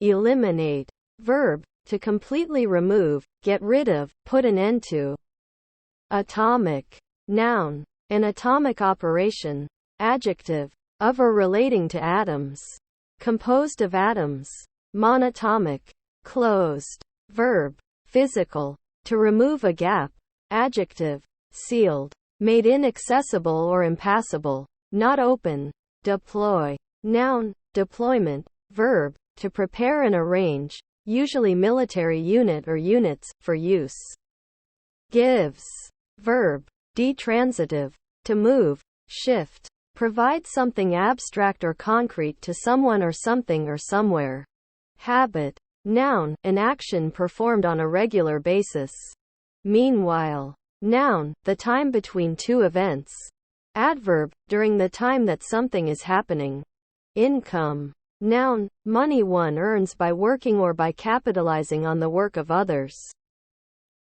eliminate. Verb, to completely remove, get rid of, put an end to. Atomic. Noun, an atomic operation. Adjective, of or relating to atoms. Composed of atoms. Monatomic. Closed. Verb, physical, to remove a gap. Adjective, sealed, made inaccessible or impassable, not open. Deploy. Noun, deployment. Verb, to prepare and arrange, usually military unit or units, for use. Gives. Verb, detransitive, to move, shift, provide something abstract or concrete to someone or something or somewhere. Habit. Noun, an action performed on a regular basis. Meanwhile. Noun, the time between two events. Adverb, during the time that something is happening. Income. Noun, money one earns by working or by capitalizing on the work of others.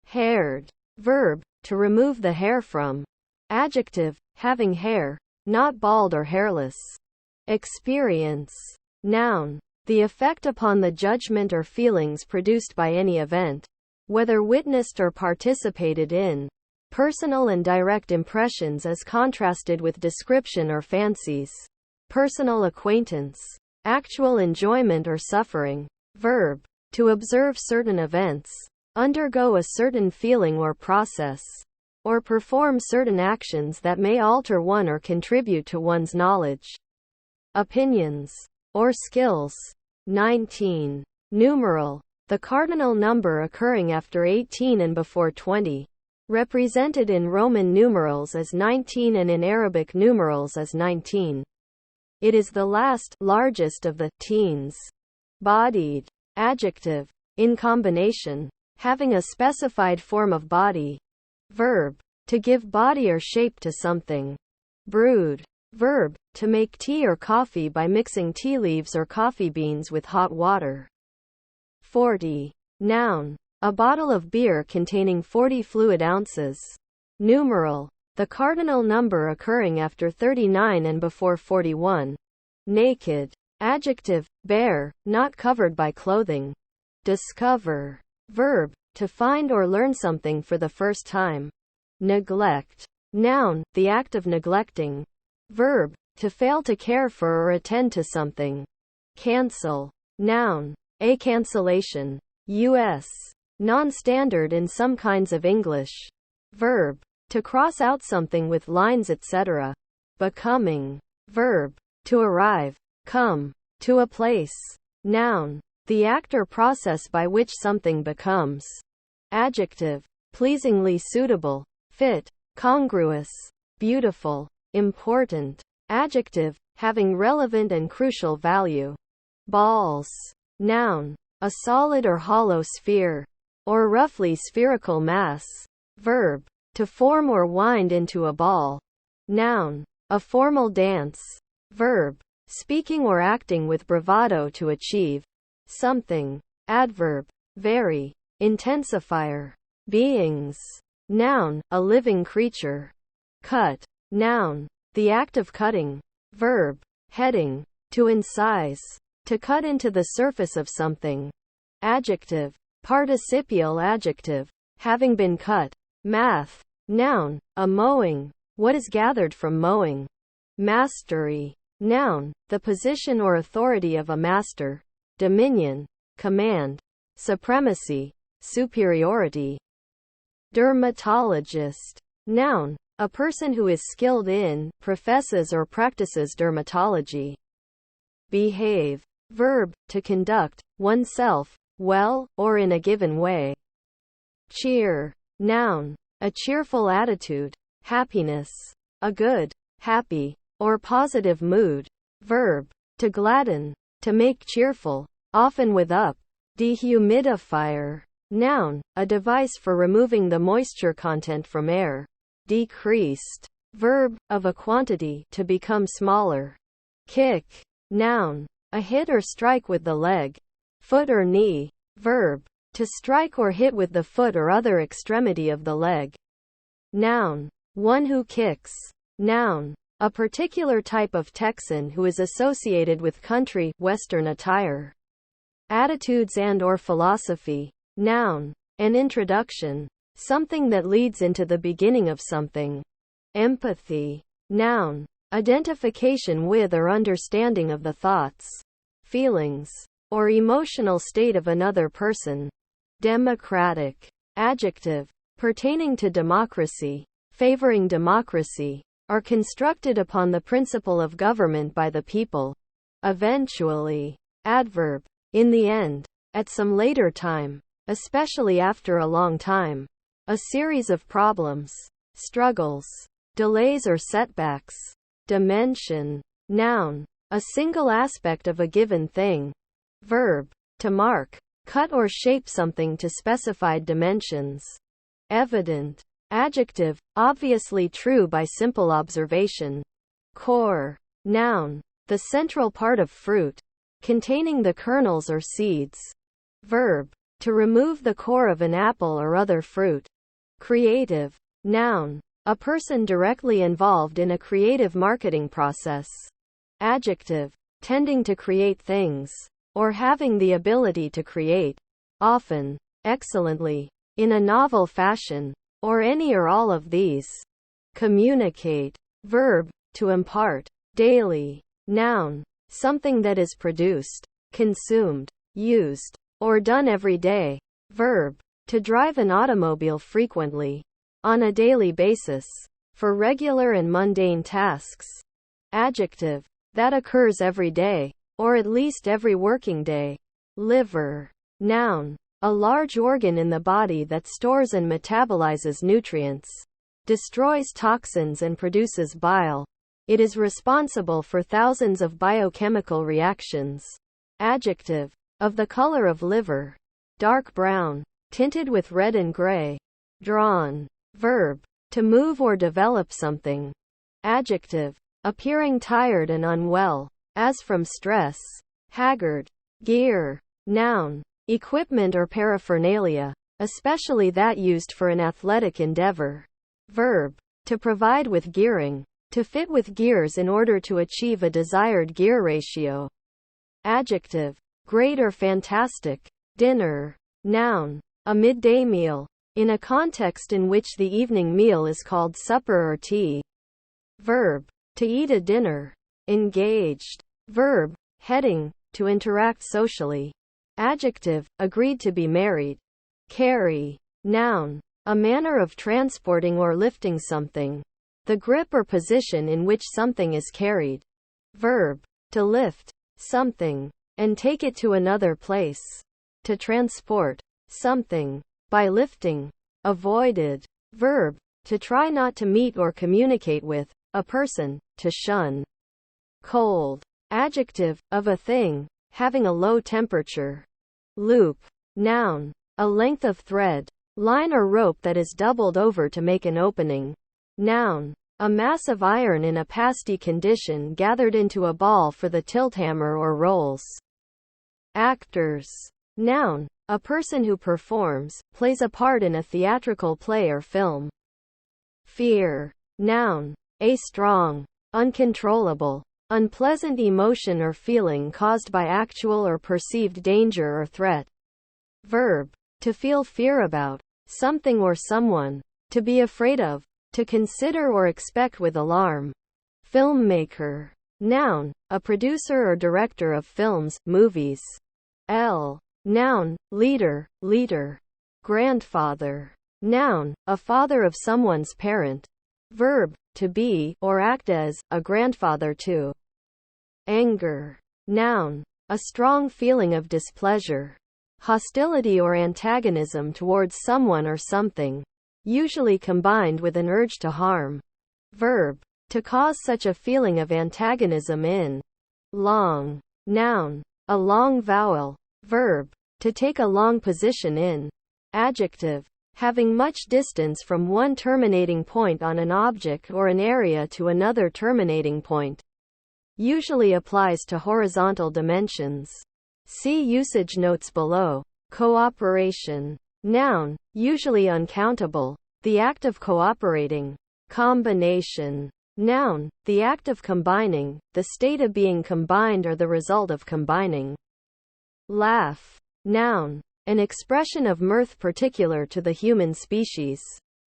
Haired. Verb, to remove the hair from. Adjective, having hair, not bald or hairless. Experience. Noun, the effect upon the judgment or feelings produced by any event, whether witnessed or participated in. Personal and direct impressions as contrasted with description or fancies. Personal acquaintance. Actual enjoyment or suffering. Verb, to observe certain events, undergo a certain feeling or process, or perform certain actions that may alter one or contribute to one's knowledge, opinions, or skills. 19. Numeral, the cardinal number occurring after 18 and before 20. Represented in Roman numerals as 19 and in Arabic numerals as 19. It is the last, largest of the teens. Bodied. Adjective, in combination, having a specified form of body. Verb, to give body or shape to something. Brewed. Verb, to make tea or coffee by mixing tea leaves or coffee beans with hot water. 40. Noun, a bottle of beer containing 40 fluid ounces. Numeral, the cardinal number occurring after 39 and before 41. Naked. Adjective, bare, not covered by clothing. Discover. Verb, to find or learn something for the first time. Neglect. Noun, the act of neglecting. Verb, to fail to care for or attend to something. Cancel. Noun, a cancellation. U.S. non-standard in some kinds of English. Verb, to cross out something with lines etc. Becoming. Verb, to arrive, come, to a place. Noun, the act or process by which something becomes. Adjective, pleasingly suitable, fit, congruous, beautiful, important. Adjective, having relevant and crucial value. Balls. Noun, a solid or hollow sphere, or roughly spherical mass. Verb, to form or wind into a ball. Noun, a formal dance. Verb, speaking or acting with bravado to achieve something. Adverb, very, intensifier. Beings. Noun, a living creature. Cut. Noun, the act of cutting. Verb, heading, to incise, to cut into the surface of something. Adjective, participial adjective, having been cut. Math. Noun, a mowing, what is gathered from mowing. Mastery. Noun, the position or authority of a master. Dominion, command, supremacy, superiority. Dermatologist. Noun, a person who is skilled in, professes or practices dermatology. Behave. Verb, to conduct oneself well, or in a given way. Cheer. Noun, a cheerful attitude, happiness, a good, happy, or positive mood. Verb, to gladden, to make cheerful, often with up. Dehumidifier. Noun, a device for removing the moisture content from air. Decreased. Verb, of a quantity, to become smaller. Kick. Noun, a hit or strike with the leg, foot or knee. Verb, to strike or hit with the foot or other extremity of the leg. Noun, one who kicks. Noun, a particular type of Texan who is associated with country, western attire. attitudes and/or philosophy. Noun. An introduction. Something that leads into the beginning of something. Empathy. Noun. Identification with or understanding of the thoughts, feelings, or emotional state of another person. Democratic. Adjective. Pertaining to democracy, favoring democracy, or constructed upon the principle of government by the people. Eventually. Adverb. In the end. At some later time. Especially after a long time. A series of problems, struggles, delays or setbacks. Dimension. Noun. A single aspect of a given thing. Verb. To mark, cut or shape something to specified dimensions. Evident. Adjective. Obviously true by simple observation. Core. Noun. The central part of fruit, containing the kernels or seeds. Verb. To remove the core of an apple or other fruit. Creative. Noun. A person directly involved in a creative marketing process. Adjective. Tending to create things, or having the ability to create. Often, excellently, in a novel fashion, or any or all of these. Communicate. Verb. To impart. Daily. Noun. Something that is produced, consumed, used, or done every day. Verb. To drive an automobile frequently. On a daily basis. For regular and mundane tasks. Adjective. That occurs every day, or at least every working day. Liver. Noun. A large organ in the body that stores and metabolizes nutrients, destroys toxins and produces bile. It is responsible for thousands of biochemical reactions. Adjective. Of the color of liver. Dark brown. Tinted with red and gray. Drawn. Verb. To move or develop something. Adjective. Appearing tired and unwell, as from stress. Haggard. Gear. Noun. Equipment or paraphernalia, especially that used for an athletic endeavor. Verb. To provide with gearing. To fit with gears in order to achieve a desired gear ratio. Adjective. Great or fantastic. Dinner. Noun. A midday meal, in a context in which the evening meal is called supper or tea. Verb. To eat a dinner. Engaged. Verb. Heading. To interact socially. Adjective. Agreed to be married. Carry. Noun. A manner of transporting or lifting something. The grip or position in which something is carried. Verb. To lift something and take it to another place. To transport something by lifting. Avoided. Verb. To try not to meet or communicate with a person. To shun. Cold. Adjective. Of a thing having a low temperature. Loop. Noun. A length of thread, line or rope that is doubled over to make an opening. Noun. A mass of iron in a pasty condition gathered into a ball for the tilthammer or rolls. Actors. Noun. A person who performs, plays a part in a theatrical play or film. Fear. Noun. A strong, uncontrollable, unpleasant emotion or feeling caused by actual or perceived danger or threat. Verb. To feel fear about something or someone. To be afraid of. To consider or expect with alarm. Filmmaker. Noun. A producer or director of films, movies. Noun. Leader, leader. Grandfather. Noun. A father of someone's parent. Verb. To be, or act as, a grandfather to. Anger. Noun. A strong feeling of displeasure, hostility or antagonism towards someone or something, usually combined with an urge to harm. Verb. To cause such a feeling of antagonism in. Long. Noun. A long vowel. Verb. To take a long position in. Adjective. Having much distance from one terminating point on an object or an area to another terminating point. Usually applies to horizontal dimensions. See usage notes below. Cooperation. Noun. Usually uncountable. The act of cooperating. Combination. Noun. The act of combining, the state of being combined or the result of combining. Laugh. Noun. An expression of mirth particular to the human species.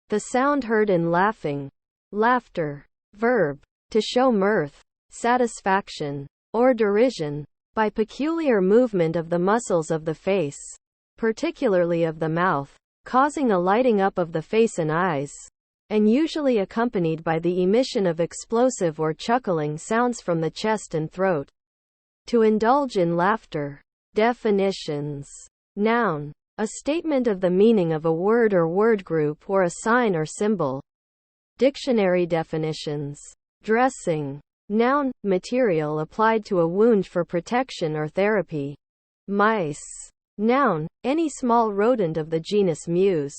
The sound heard in laughing. Laughter. Verb. To show mirth, satisfaction, or derision, by peculiar movement of the muscles of the face, particularly of the mouth, causing a lighting up of the face and eyes, and usually accompanied by the emission of explosive or chuckling sounds from the chest and throat. To indulge in laughter. Definitions. Noun. A statement of the meaning of a word or word group or a sign or symbol. Dictionary definitions. Dressing. Noun. Material applied to a wound for protection or therapy. Mice. Noun. Any small rodent of the genus Mus.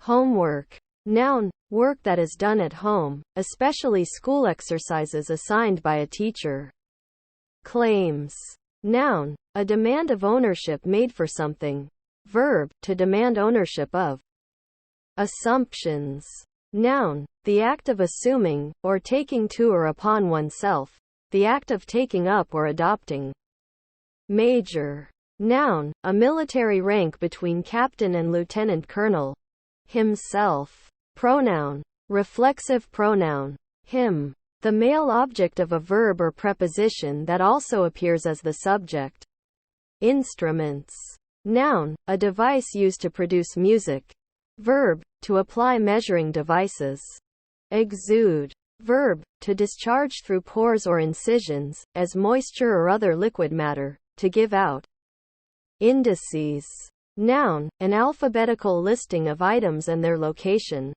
Homework. Noun. Work that is done at home, especially school exercises assigned by a teacher. Claims. Noun. A demand of ownership made for something. Verb. To demand ownership of. Assumptions. Noun. The act of assuming, or taking to or upon oneself. The act of taking up or adopting. Major. Noun. A military rank between captain and lieutenant colonel. Himself. Pronoun. Reflexive pronoun. Him. The male object of a verb or preposition that also appears as the subject. Instruments. Noun. A device used to produce music. Verb. To apply measuring devices. Exude. Verb. To discharge through pores or incisions, as moisture or other liquid matter, to give out. Indices. Noun. An alphabetical listing of items and their location.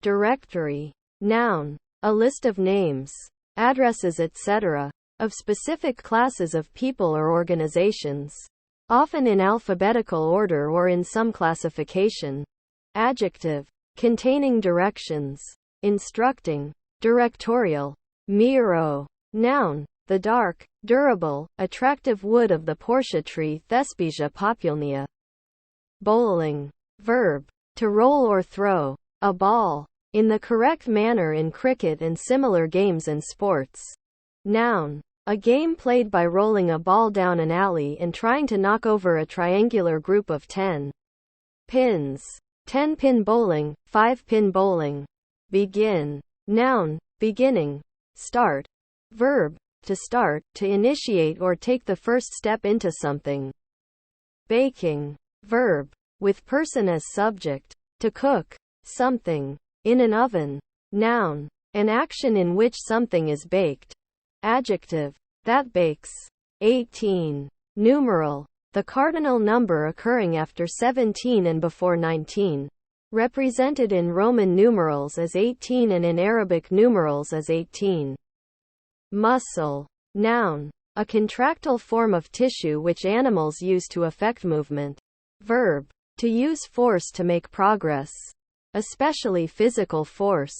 Directory. Noun. A list of names, addresses etc. of specific classes of people or organizations, often in alphabetical order or in some classification. Adjective. Containing directions, instructing, directorial. Miro. Noun. The dark, durable, attractive wood of the Portia tree Thespesia populnea. Bowling. Verb. To roll or throw a ball in the correct manner in cricket and similar games and sports. Noun. A game played by rolling a ball down an alley and trying to knock over a triangular group of 10 pins. 10-pin bowling, 5-pin bowling. Begin. Noun. Beginning. Start. Verb. To start, to initiate or take the first step into something. Baking. Verb. With person as subject. To cook something in an oven. Noun. An action in which something is baked. Adjective. That bakes. 18. Numeral. The cardinal number occurring after 17 and before 19. Represented in Roman numerals as 18 and in Arabic numerals as 18. Muscle. Noun. A contractile form of tissue which animals use to effect movement. Verb. To use force to make progress. Especially physical force.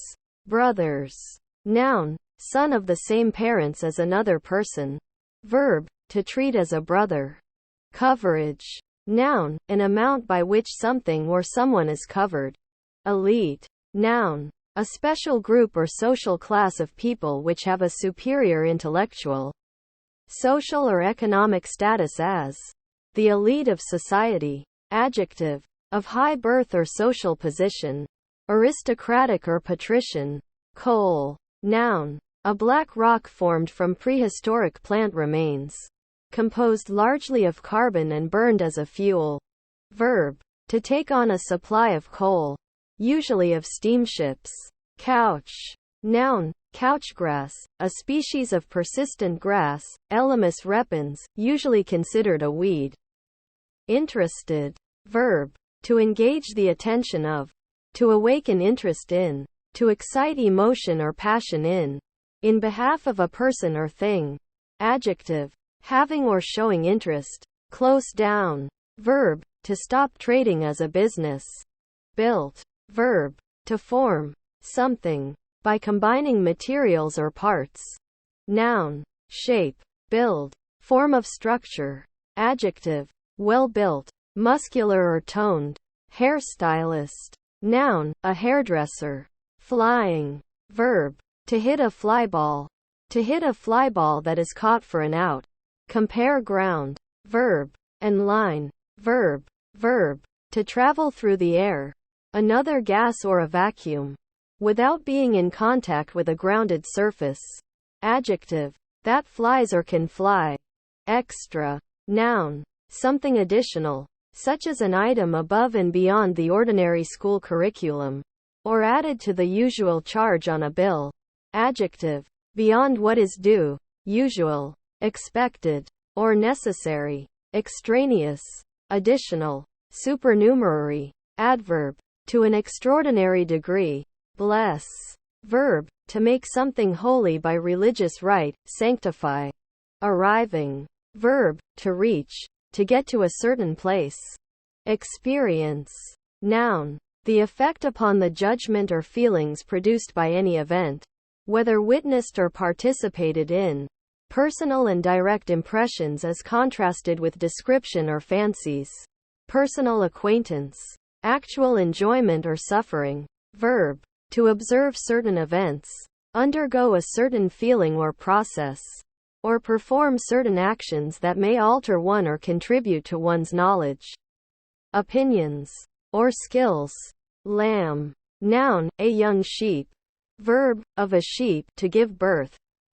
Brothers. Noun. Son of the same parents as another person. Verb. To treat as a brother. Coverage. Noun. An amount by which something or someone is covered. Elite. Noun. A special group or social class of people which have a superior intellectual, social or economic status as the elite of society. Adjective. Of high birth or social position. Aristocratic or patrician. Coal. Noun. A black rock formed from prehistoric plant remains. Composed largely of carbon and burned as a fuel. Verb. To take on a supply of coal. Usually of steamships. Couch. Noun. Couchgrass, a species of persistent grass, Elymus repens, usually considered a weed. Interested. Verb. To engage the attention of. To awaken interest in. To excite emotion or passion in behalf of a person or thing. Adjective. Having or showing interest. Close down. Verb. To stop trading as a business. Built. Verb. To form something by combining materials or parts. Noun. Shape. Build. Form of structure. Adjective. Well built. Muscular or toned. Hairstylist. Noun. A hairdresser. Flying. Verb. To hit a fly ball. To hit a fly ball that is caught for an out. Compare ground. Verb. and line. Verb. Verb. To travel through the air, another gas or a vacuum, without being in contact with a grounded surface. Adjective. That flies or can fly. Extra. Noun. Something additional, such as an item above and beyond the ordinary school curriculum, or added to the usual charge on a bill. Adjective. Beyond what is due, usual, expected, or necessary. Extraneous. Additional. Supernumerary. Adverb. To an extraordinary degree. Bless. Verb. To make something holy by religious rite, sanctify. Arriving. Verb. To reach. To get to a certain place. Experience. Noun. The effect upon the judgment or feelings produced by any event, whether witnessed or participated in. Personal and direct impressions as contrasted with description or fancies. Personal acquaintance. Actual enjoyment or suffering. Verb. To observe certain events, undergo a certain feeling or process, or perform certain actions that may alter one or contribute to one's knowledge, opinions, or skills. Lamb. Noun. A young sheep. Verb. Of a sheep, to give birth.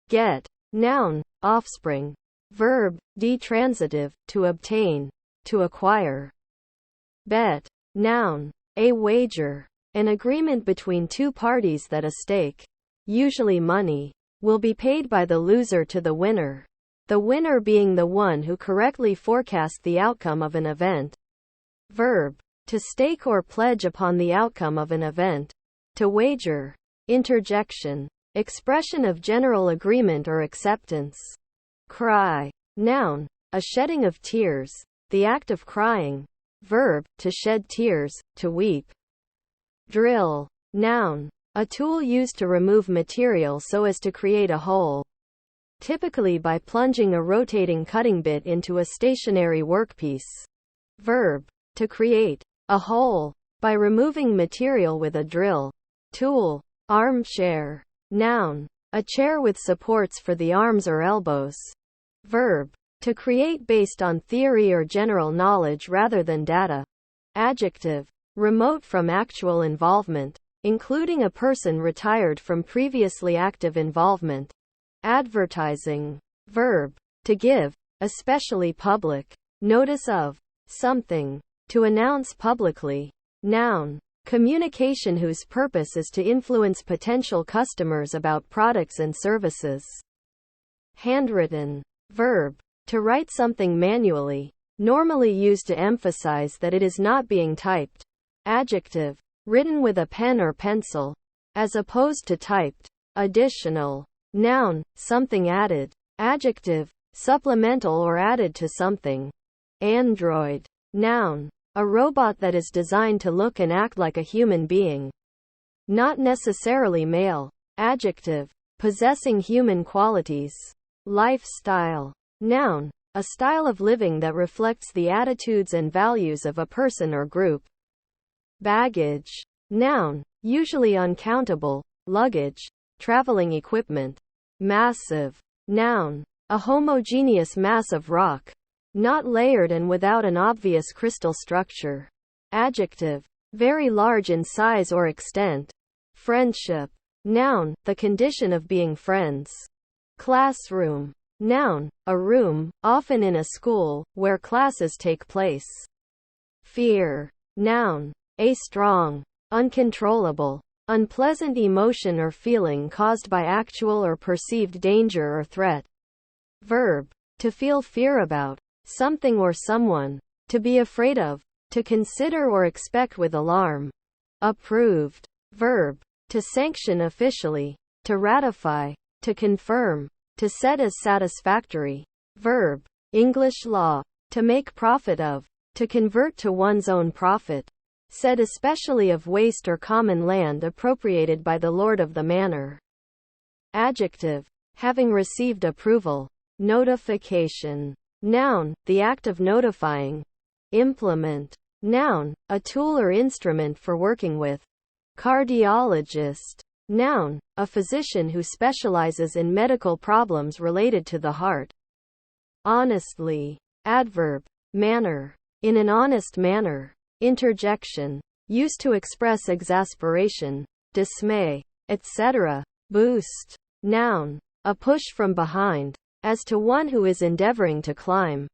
Get. Noun. Offspring. Verb. Detransitive. To obtain. To acquire. Bet. Noun. A wager. An agreement between two parties that a stake, usually money, will be paid by the loser to the winner. The winner being the one who correctly forecast the outcome of an event. Verb. To stake or pledge upon the outcome of an event. To wager. Interjection. Expression of general agreement or acceptance. Cry. Noun. A shedding of tears. The act of crying. Verb. To shed tears, to weep. Drill. Noun. A tool used to remove material so as to create a hole. Typically by plunging a rotating cutting bit into a stationary workpiece. Verb. To create a hole by removing material with a drill. Tool. Armchair. Noun. A chair with supports for the arms or elbows. Verb. To create based on theory or general knowledge rather than data. Adjective. Remote from actual involvement, including a person retired from previously active involvement. Advertising. Verb. To give, especially public, notice of something. To announce publicly. Noun. Communication whose purpose is to influence potential customers about products and services. Handwritten. Verb. To write something manually, normally used to emphasize that it is not being typed. Adjective. Written with a pen or pencil, as opposed to typed. Additional. Noun. Something added. Adjective. Supplemental or added to something. Android. Noun. A robot that is designed to look and act like a human being. Not necessarily male. Adjective. Possessing human qualities. Lifestyle. Noun. A style of living that reflects the attitudes and values of a person or group. Baggage. Noun. Usually uncountable, luggage, traveling equipment. Massive. Noun. A homogeneous mass of rock, not layered and without an obvious crystal structure. Adjective. Very large in size or extent. Friendship. Noun. The condition of being friends. Classroom. Noun. A room, often in a school, where classes take place. Fear. Noun. A strong, uncontrollable, unpleasant emotion or feeling caused by actual or perceived danger or threat. Verb. To feel fear about something or someone. To be afraid of. To consider or expect with alarm. Approved. Verb. To sanction officially. To ratify. To confirm. To set as satisfactory. Verb. English law. To make profit of. To convert to one's own profit. Said especially of waste or common land appropriated by the lord of the manor. Adjective. Having received approval. Notification. Noun. The act of notifying. Implement. Noun. A tool or instrument for working with. Cardiologist. Noun. A physician who specializes in medical problems related to the heart. Honestly. Adverb. manner, in an honest manner. Interjection, used to express exasperation, dismay, etc. Boost, noun, a push from behind, as to one who is endeavoring to climb.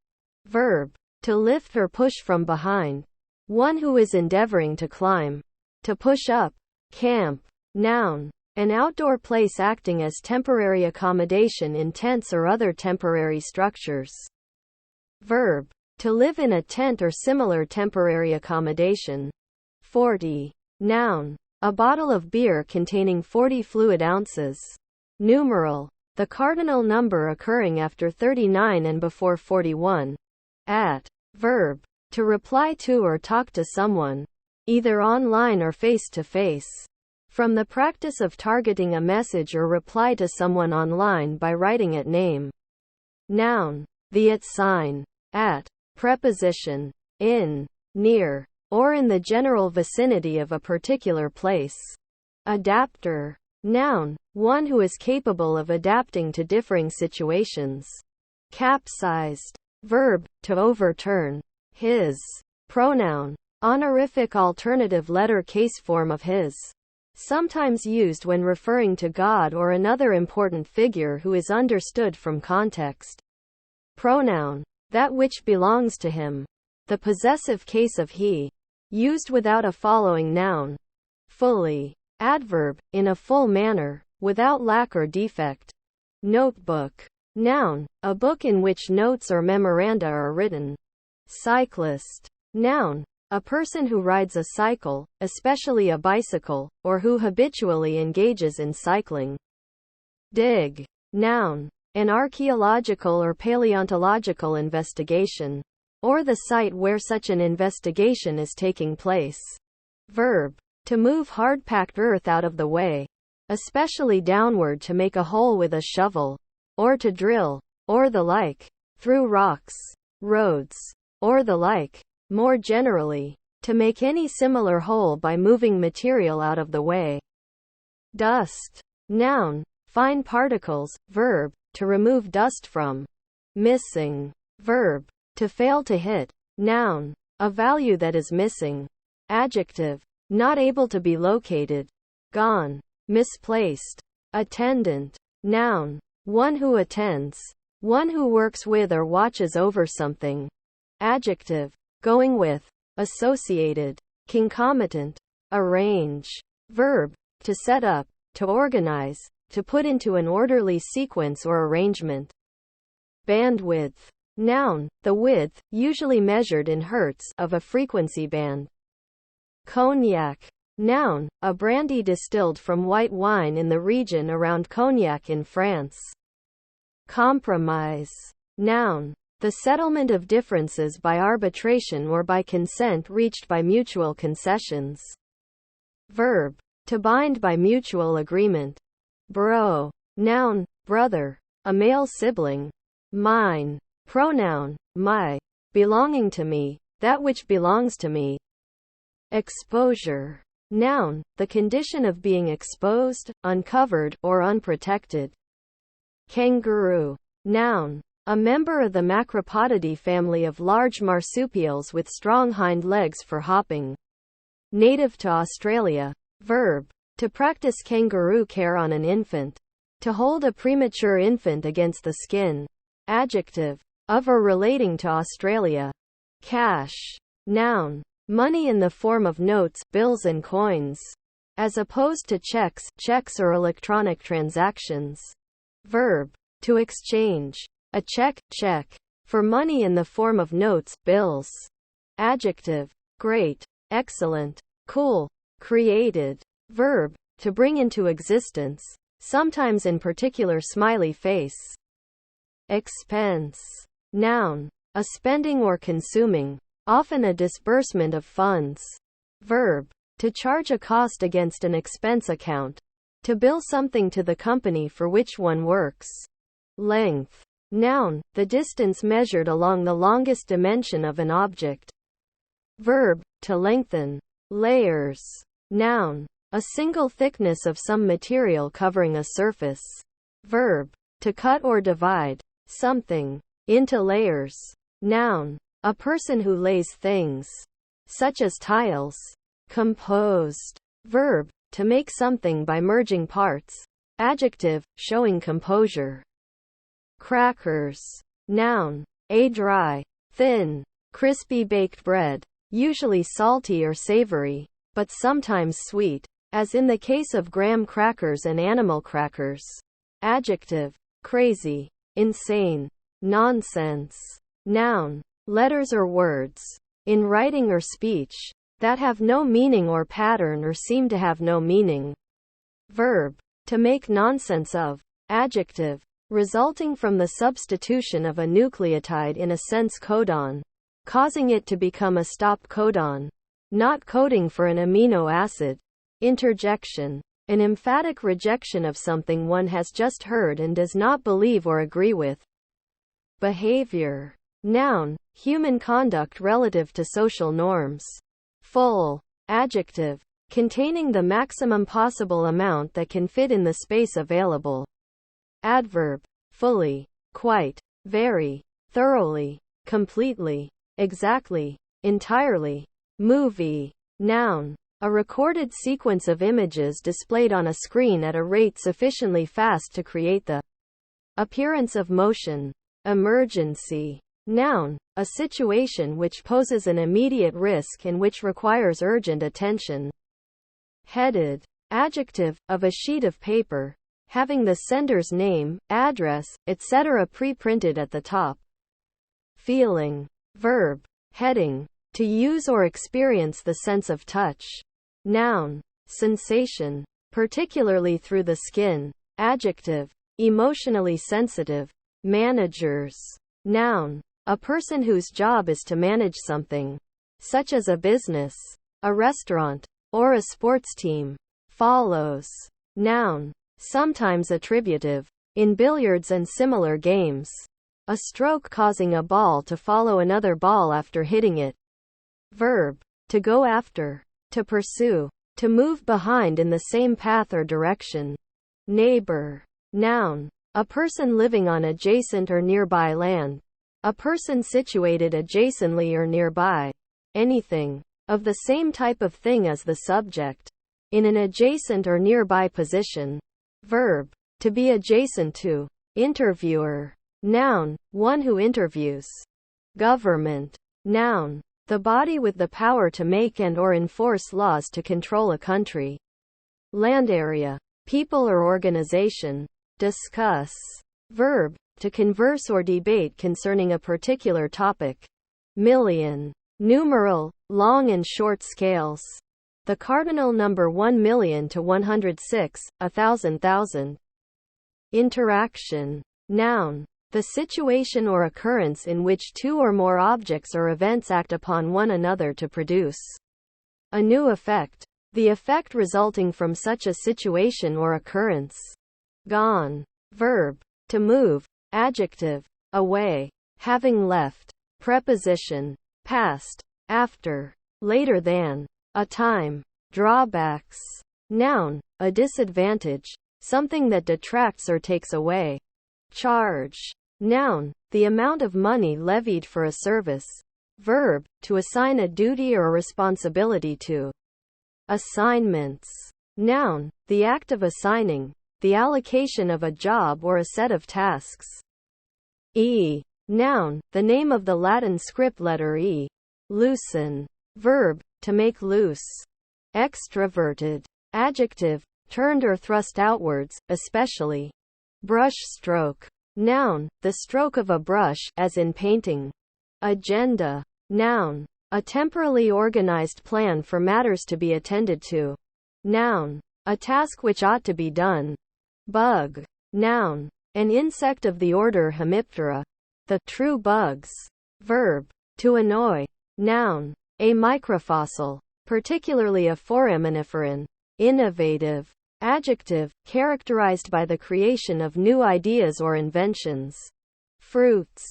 Verb, to lift or push from behind, one who is endeavoring to climb. To push up. Camp, noun, an outdoor place acting as temporary accommodation in tents or other temporary structures. Verb, to live in a tent or similar temporary accommodation. 40, noun, a bottle of beer containing 40 fluid ounces. Numeral, the cardinal number occurring after 39 and before 41. At. Verb, to reply to or talk to someone, either online or face-to-face. From the practice of targeting a message or reply to someone online by writing at name. Noun, the at sign. At. Preposition, in, near, or in the general vicinity of a particular place. Adapter, noun, one who is capable of adapting to differing situations. Capsized, verb, to overturn. His, pronoun, honorific alternative letter case form of his. Sometimes used when referring to God or another important figure who is understood from context. Pronoun, that which belongs to him. The possessive case of he. Used without a following noun. Fully. Adverb, in a full manner, without lack or defect. Notebook. Noun, a book in which notes or memoranda are written. Cyclist. Noun, a person who rides a cycle, especially a bicycle, or who habitually engages in cycling. Dig. Noun, an archaeological or paleontological investigation, or the site where such an investigation is taking place. Verb, to move hard-packed earth out of the way, especially downward to make a hole with a shovel, or to drill, or the like, through rocks, roads, or the like. More generally, to make any similar hole by moving material out of the way. Dust. Noun, fine particles. Verb, to remove dust from. Missing. Verb, to fail to hit. Noun, a value that is missing. Adjective, not able to be located. Gone. Misplaced. Attendant. Noun, one who attends. One who works with or watches over something. Adjective, going with. Associated. Concomitant. Arrange. Verb, to set up, to organize, to put into an orderly sequence or arrangement. Bandwidth. Noun, the width, usually measured in hertz, of a frequency band. Cognac. Noun, a brandy distilled from white wine in the region around Cognac in France. Compromise. Noun, the settlement of differences by arbitration or by consent reached by mutual concessions. Verb, to bind by mutual agreement. Bro. Noun, brother, a male sibling. Mine. Pronoun, my. Belonging to me, that which belongs to me. Exposure. Noun, the condition of being exposed, uncovered, or unprotected. Kangaroo. Noun, a member of the Macropodidae family of large marsupials with strong hind legs for hopping. Native to Australia. Verb, to practice kangaroo care on an infant. To hold a premature infant against the skin. Adjective, of or relating to Australia. Cash. Noun, money in the form of notes, bills and coins. As opposed to checks or electronic transactions. Verb, to exchange. A check, for money in the form of notes, bills. Adjective, great, excellent, cool, created. Verb, to bring into existence, sometimes in particular smiley face. Expense. Noun, a spending or consuming, often a disbursement of funds. Verb, to charge a cost against an expense account. To bill something to the company for which one works. Length. Noun, the distance measured along the longest dimension of an object. Verb, to lengthen. Layers. Noun, a single thickness of some material covering a surface. Verb, to cut or divide something into layers. Noun, a person who lays things, such as tiles. Composed. Verb, to make something by merging parts. Adjective, showing composure. Crackers. Noun, a dry, thin, crispy baked bread, usually salty or savory, but sometimes sweet, as in the case of graham crackers and animal crackers. Adjective, crazy, insane, nonsense. Noun, letters or words, in writing or speech, that have no meaning or pattern or seem to have no meaning. Verb, to make nonsense of. Adjective, resulting from the substitution of a nucleotide in a sense codon, causing it to become a stop codon, not coding for an amino acid. Interjection, an emphatic rejection of something one has just heard and does not believe or agree with. Behavior. Noun, human conduct relative to social norms. Full. Adjective, containing the maximum possible amount that can fit in the space available. Adverb, fully, quite, very, thoroughly, completely, exactly, entirely. Movie. Noun, a recorded sequence of images displayed on a screen at a rate sufficiently fast to create the appearance of motion. Emergency. Noun, a situation which poses an immediate risk and which requires urgent attention. Headed. Adjective, of a sheet of paper, having the sender's name, address, etc. pre-printed at the top. Feeling. Verb, heading, to use or experience the sense of touch. Noun, sensation, particularly through the skin. Adjective, emotionally sensitive. Managers. Noun, a person whose job is to manage something, such as a business, a restaurant, or a sports team. Follows. Noun, sometimes attributive, in billiards and similar games. A stroke causing a ball to follow another ball after hitting it. Verb, to go after, to pursue, to move behind in the same path or direction. Neighbor. Noun, a person living on adjacent or nearby land. A person situated adjacently or nearby. Anything, of the same type of thing as the subject, in an adjacent or nearby position. Verb, to be adjacent to. Interviewer. Noun, one who interviews. Government. Noun, the body with the power to make and or enforce laws to control a country. Land area, people or organization. Discuss. Verb, to converse or debate concerning a particular topic. Million. Numeral, long and short scales. The cardinal number 1,000,000 to 106, 1,000,000. Interaction. Noun, the situation or occurrence in which two or more objects or events act upon one another to produce a new effect. The effect resulting from such a situation or occurrence. Gone. Verb, to move. Adjective, away, having left. Preposition, past, after, later than, a time. Drawbacks. Noun, a disadvantage, something that detracts or takes away. Charge. Noun, the amount of money levied for a service. Verb, to assign a duty or a responsibility to. Assignments. Noun, the act of assigning, the allocation of a job or a set of tasks. Noun, the name of the Latin script letter E. Loosen. Verb, to make loose. Extroverted. Adjective, turned or thrust outwards, especially. Brush stroke. Noun, the stroke of a brush, as in painting. Agenda. Noun, a temporally organized plan for matters to be attended to. Noun, a task which ought to be done. Bug. Noun, an insect of the order Hemiptera. The true bugs. Verb, to annoy. Noun, a microfossil, particularly a foraminiferan. Innovative. Adjective, characterized by the creation of new ideas or inventions. Fruits.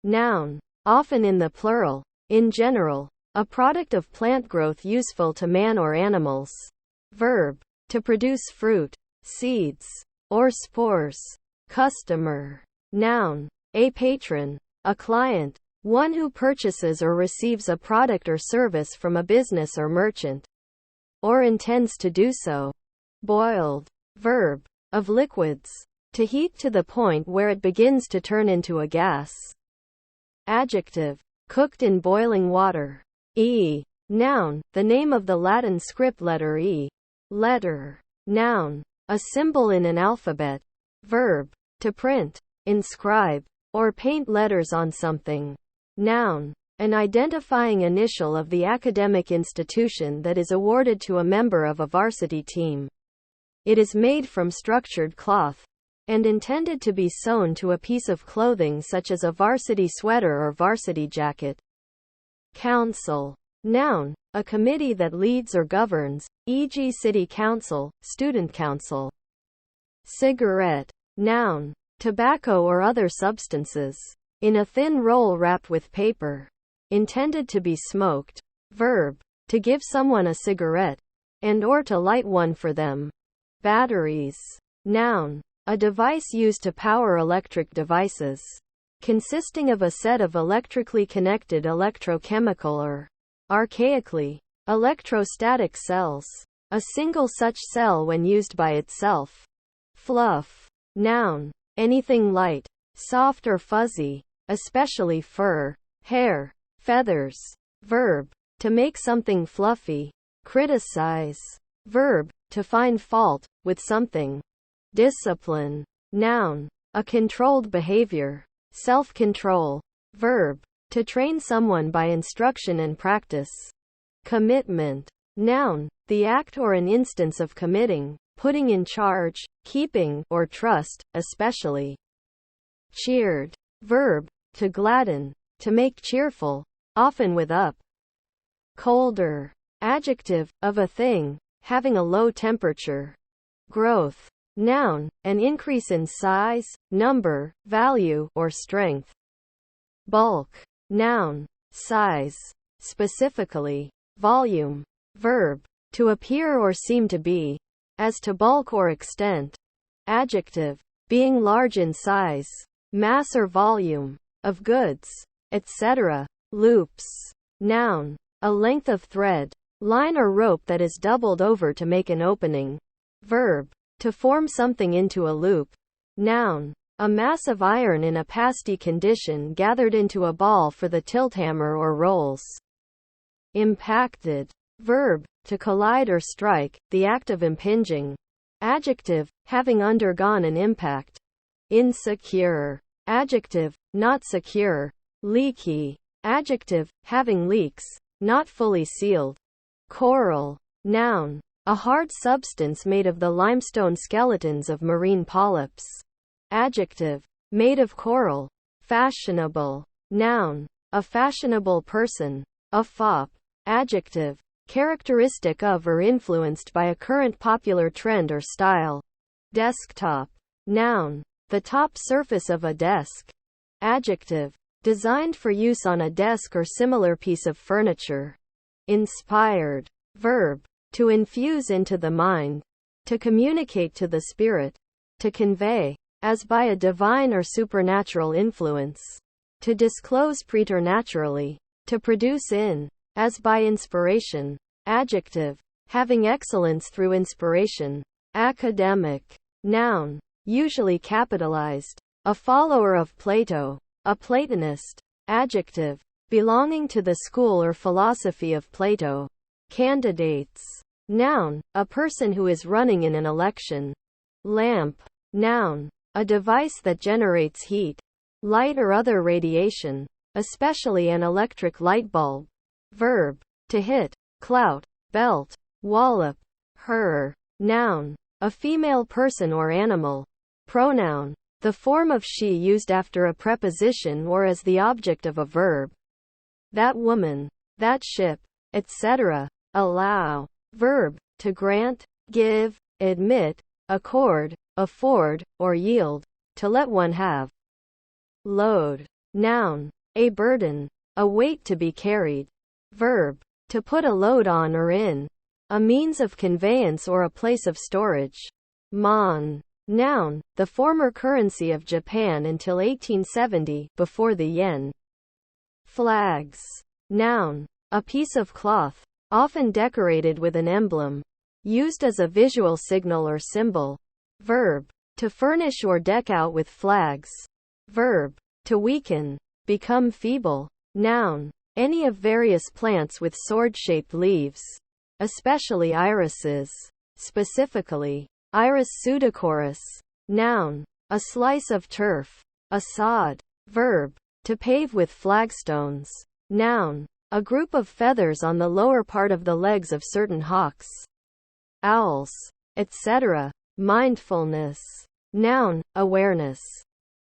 Noun, often in the plural. In general, a product of plant growth useful to man or animals. Verb, to produce fruit, seeds, or spores. Customer. Noun, a patron, a client, One who purchases or receives a product or service from a business or merchant, or intends to do so. Boiled. Verb. Of liquids. To heat to the point where it begins to turn into a gas. Adjective. Cooked in boiling water. E. Noun. The name of the Latin script letter E. Letter. Noun. A symbol in an alphabet. Verb. To print, inscribe, or paint letters on something. Noun. An identifying initial of the academic institution that is awarded to a member of a varsity team. It is made from structured cloth and intended to be sewn to a piece of clothing such as a varsity sweater or varsity jacket. Council. Noun. A committee that leads or governs, e.g. city council, student council. Cigarette. Noun. Tobacco or other substances. In a thin roll wrapped with paper. Intended to be smoked. Verb. To give someone a cigarette, and or to light one for them. Batteries. Noun. A device used to power electric devices. Consisting of a set of electrically connected electrochemical or, archaically, electrostatic cells. A single such cell when used by itself. Fluff. Noun. Anything light, soft or fuzzy, especially fur, hair, feathers. Verb. To make something fluffy. Criticize. Verb. To find fault with something. Discipline. Noun. A controlled behavior. Self-control. Verb. To train someone by instruction and practice. Commitment. Noun. The act or an instance of committing, putting in charge, keeping, or trust, especially. Cheered. Verb. To gladden, to make cheerful, often with up. Colder. Adjective. Of a thing, having a low temperature. Growth. Noun. An increase in size, number, value, or strength. Bulk. Noun. Size. Specifically, volume. Verb. To appear or seem to be. As to bulk or extent. Adjective. Being large in size, mass or volume, of goods, etc. Loops. Noun. A length of thread, line or rope that is doubled over to make an opening. Verb. To form something into a loop. Noun. A mass of iron in a pasty condition gathered into a ball for the tilthammer or rolls. Impacted. Verb. To collide or strike, the act of impinging. Adjective. Having undergone an impact. Insecure. Adjective. Not secure. Leaky. Adjective. Having leaks, not fully sealed. Coral. Noun. A hard substance made of the limestone skeletons of marine polyps. Adjective. Made of coral. Fashionable. Noun. A fashionable person. A fop. Adjective. Characteristic of or influenced by a current popular trend or style. Desktop. Noun. The top surface of a desk. Adjective. Designed for use on a desk or similar piece of furniture. Inspired. Verb. To infuse into the mind. To communicate to the spirit. To convey, as by a divine or supernatural influence. To disclose preternaturally. To produce in, as by inspiration. Adjective. Having excellence through inspiration. Academic. Noun. Usually capitalized. A follower of Plato. A Platonist. Adjective. Belonging to the school or philosophy of Plato. Candidates. Noun. A person who is running in an election. Lamp. Noun. A device that generates heat, light or other radiation, especially an electric light bulb. Verb. To hit, clout, belt, wallop. Her. Noun. A female person or animal. Pronoun. The form of she used after a preposition or as the object of a verb. That woman. That ship, etc. Allow. Verb. To grant, give, admit, accord, afford, or yield. To let one have. Load. Noun. A burden. A weight to be carried. Verb. To put a load on or in. A means of conveyance or a place of storage. Mon. Noun. The former currency of Japan until 1870, before the yen. Flags. Noun. A piece of cloth, often decorated with an emblem, used as a visual signal or symbol. Verb. To furnish or deck out with flags. Verb. To weaken, become feeble. Noun. Any of various plants with sword-shaped leaves, especially irises. Specifically, Iris pseudochorus. Noun. A slice of turf. A sod. Verb. To pave with flagstones. Noun. A group of feathers on the lower part of the legs of certain hawks, owls, etc. Mindfulness. Noun. Awareness.